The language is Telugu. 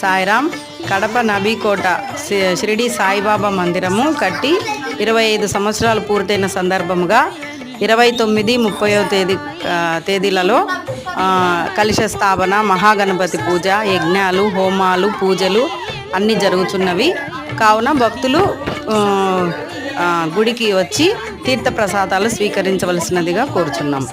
సాయిరామ్. కడప నబీకోట షిరిడి సాయిబాబా మందిరము కట్టి 25 సంవత్సరాలు పూర్తయిన సందర్భముగా 29, 30 తేదీలలో కలశ స్థాపన, మహాగణపతి పూజ, యజ్ఞాలు, హోమాలు, పూజలు అన్నీ జరుగుతున్నవి. కావున భక్తులు గుడికి వచ్చి తీర్థప్రసాదాలు స్వీకరించవలసినదిగా కోరుచున్నాం.